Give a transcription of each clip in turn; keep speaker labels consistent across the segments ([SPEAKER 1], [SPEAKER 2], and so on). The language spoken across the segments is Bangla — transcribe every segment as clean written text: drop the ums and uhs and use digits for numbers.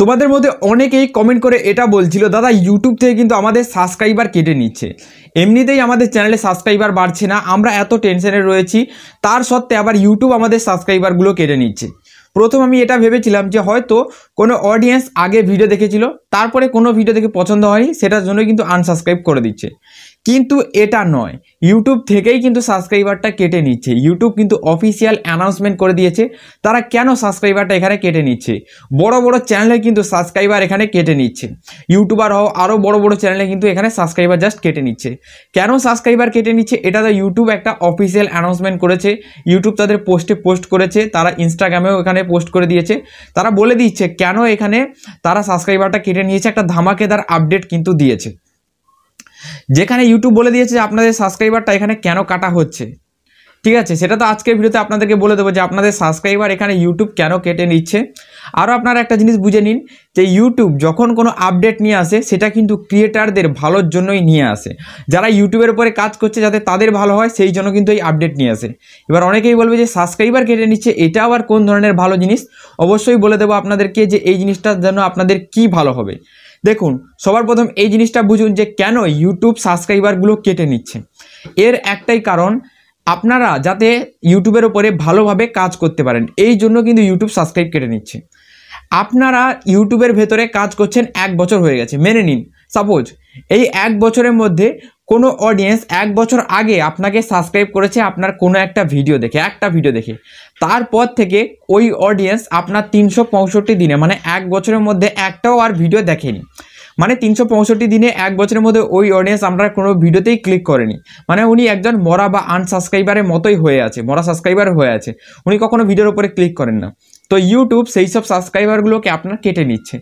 [SPEAKER 1] তোমাদের মধ্যে অনেকেই কমেন্ট করে এটা বলছিল, দাদা ইউটিউব থেকে কিন্তু আমাদের সাবস্ক্রাইবার কেটে নিচ্ছে, এমনিতেই আমাদের চ্যানেলে সাবস্ক্রাইবার বাড়ছে না, আমরা এত টেনশনে রয়েছি, তার সত্ত্বে আবার ইউটিউব আমাদের সাবস্ক্রাইবারগুলো কেটে নিচ্ছে। প্রথম আমি এটা ভেবেছিলাম যে হয়তো কোনো অডিয়েন্স আগে ভিডিও দেখেছিল, তারপরে কোনো ভিডিও দেখে পছন্দ হয়নি, সেটার জন্য কিন্তু আনসাবস্ক্রাইব করে দিচ্ছে। কিন্তু এটা নয়, ইউটিউব থেকেই কিন্তু সাবস্ক্রাইবারটা কেটে নিচ্ছে। ইউটিউব কিন্তু অফিসিয়াল অ্যানাউন্সমেন্ট করে দিয়েছে তারা কেন সাবস্ক্রাইবারটা এখানে কেটে নিচ্ছে। বড় বড় চ্যানেলে কিন্তু সাবস্ক্রাইবার এখানে কেটে নিচ্ছে, ইউটিউবার হও আরও বড় বড় চ্যানেলে কিন্তু এখানে সাবস্ক্রাইবার জাস্ট কেটে নিচ্ছে। কেন সাবস্ক্রাইবার কেটে নিচ্ছে, এটা তো ইউটিউব একটা অফিসিয়াল অ্যানাউন্সমেন্ট করেছে, ইউটিউব তাদের পোস্টে পোস্ট করেছে, তারা ইনস্টাগ্রামেও এখানে পোস্ট করে দিয়েছে, তারা বলে দিচ্ছে কেন এখানে তারা সাবস্ক্রাইবারটা কেটে নিয়েছে, একটা ধামাকেদার আপডেট কিন্তু দিয়েছে, যেখানে ইউটিউব বলে দিয়েছে যে আপনাদের সাবস্ক্রাইবারটা এখানে কেন কাটা হচ্ছে। ঠিক আছে, সেটা তো আজকের ভিডিওতে আপনাদেরকে বলে দেবো যে আপনাদের সাবস্ক্রাইবার এখানে ইউটিউব কেন কেটে নিচ্ছে। আরও আপনারা একটা জিনিস বুঝে নিন যে ইউটিউব যখন কোনো আপডেট নিয়ে আসে সেটা কিন্তু ক্রিয়েটারদের ভালোর জন্যই নিয়ে আসে, যারা ইউটিউবের উপরে কাজ করছে যাতে তাদের ভালো হয় সেই জন্য কিন্তু এই আপডেট নিয়ে আসে। এবার অনেকেই বলবে যে সাবস্ক্রাইবার কেটে নিচ্ছে, এটা আবার কোন ধরনের ভালো জিনিস, অবশ্যই বলে দেবো আপনাদেরকে যে এই জিনিসটার জন্য আপনাদের কি ভালো হবে। দেখুন, সবার প্রথম এই জিনিসটা বুঝুন যে কেন ইউটিউব সাবস্ক্রাইবারগুলো কেটে নিচ্ছে। এর একটাই কারণ, আপনারা যাতে ইউটিউবের ওপরে ভালোভাবে কাজ করতে পারেন, এই জন্য কিন্তু ইউটিউব সাবস্ক্রাইব কেটে নিচ্ছে। আপনারা ইউটিউবের ভেতরে কাজ করছেন 1 বছর হয়ে গেছে, মেনে নিন, সাপোজ এই 1 বছরের মধ্যে কোনো অডিয়েন্স 1 বছর আগে আপনাকে সাবস্ক্রাইব করেছে আপনার কোনো একটা ভিডিও দেখে, তারপর থেকে ওই অডিয়েন্স আপনার 365 দিনে মানে 1 বছরের মধ্যে একটাও আর ভিডিও দেখেনি, মানে 365 দিনে 1 বছরের মধ্যে ওই অডিয়েন্স আপনার কোনো ভিডিওতেই ক্লিক করেনি, মানে উনি একজন মরা বা আনসাবস্ক্রাইবারের মতোই হয়ে আছে, মরা সাবস্ক্রাইবার হয়ে আছে, উনি কখনো ভিডিওর উপরে ক্লিক করেন না। তো ইউটিউব সেই সব সাবস্ক্রাইবারগুলোকে আপনার কেটে নিচ্ছে।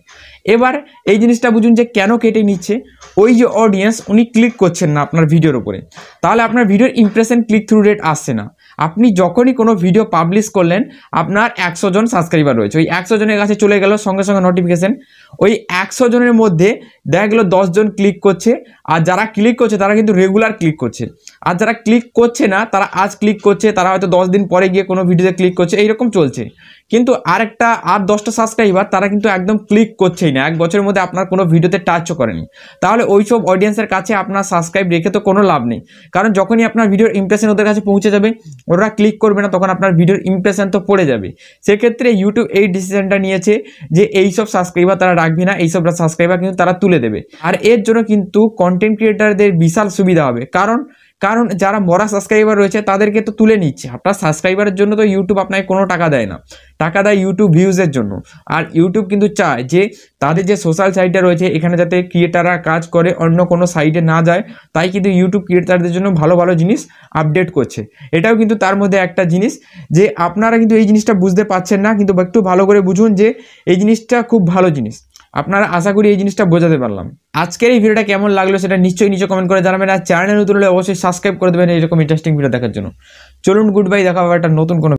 [SPEAKER 1] এবার এই জিনিসটা বুঝুন যে কেন কেটে নিচ্ছে। ওই যে অডিয়েন্স উনি ক্লিক করছেন না আপনার ভিডিওর উপরে, তাহলে আপনার ভিডিওর ইমপ্রেশন ক্লিক থ্রু রেট আসছে না। আপনি যখনই কোনো ভিডিও পাবলিশ করলেন, আপনার 100 জন সাবস্ক্রাইবার রয়েছে, ওই 100 জনের কাছে চলে গেল সঙ্গে সঙ্গে নোটিফিকেশন, ওই 100 জনের মধ্যে দেখা গেলো 10 জন ক্লিক করছে, আর যারা ক্লিক করছে তারা কিন্তু রেগুলার ক্লিক করছে, আর যারা ক্লিক করছে না তারা আজ ক্লিক করছে, তারা হয়তো 10 দিন পরে গিয়ে কোনো ভিডিওতে ক্লিক করছে, এইরকম চলছে। কিন্তু আর 10টা সাবস্ক্রাইবার তারা কিন্তু একদম ক্লিক করছেই না, 1 বছরের মধ্যে আপনার কোনো ভিডিওতে টাচও করেনি। তাহলে ওই সব অডিয়েন্সের কাছে আপনার সাবস্ক্রাইব রেখে তো কোনো লাভ নেই, কারণ যখনই আপনার ভিডিওর ইমপ্রেশন ওদের কাছে পৌঁছে যাবে, ওরা ক্লিক করবে না, তখন আপনার ভিডিওর ইমপ্রেশন তো পড়ে যাবে। সেক্ষেত্রে ইউটিউব এই ডিসিশনটা নিয়েছে যে এইসব সাবস্ক্রাইবার তারা রাখবে না, এইসব সাবস্ক্রাইবার কিন্তু তারা তুলে দেবে। আর এর জন্য কিন্তু কন্টেন্ট ক্রিয়েটারদের বিশাল সুবিধা হবে, কারণ যারা মরা সাবস্ক্রাইবার রয়েছে তাদেরকে তো তুলে নিচ্ছে। আপনার সাবস্ক্রাইবারের জন্য তো ইউটিউব আপনাকে কোনো টাকা দেয় না, টাকা দেয় ইউটিউব ভিউজের জন্য। আর ইউটিউব কিন্তু চায় যে তাদের যে সোশ্যাল সাইটটা রয়েছে এখানে যাতে ক্রিয়েটাররা কাজ করে অন্য কোনো সাইটে না যায়, তাই কিন্তু ইউটিউব ক্রিয়েটারদের জন্য ভালো ভালো জিনিস আপডেট করছে। এটাও কিন্তু তার মধ্যে একটা জিনিস যে আপনারা কিন্তু এই জিনিসটা বুঝতে পারছেন না, কিন্তু একটু ভালো করে বুঝুন যে এই জিনিসটা খুব ভালো জিনিস। আপনারা আশা করি এই জিনিসটা বোঝাতে পারলাম। আজকের এই ভিডিওটা কেমন লাগলো সেটা নিশ্চয়ই নিচে কমেন্ট করে জানাবেন, আর চ্যানেলে নতুন হলে অবশ্যই সাবস্ক্রাইব করে দেবেন এরকম ইন্টারেস্টিং ভিডিও দেখার জন্য। চলুন, গুড বাই, দেখা হবে একটা নতুন কোনো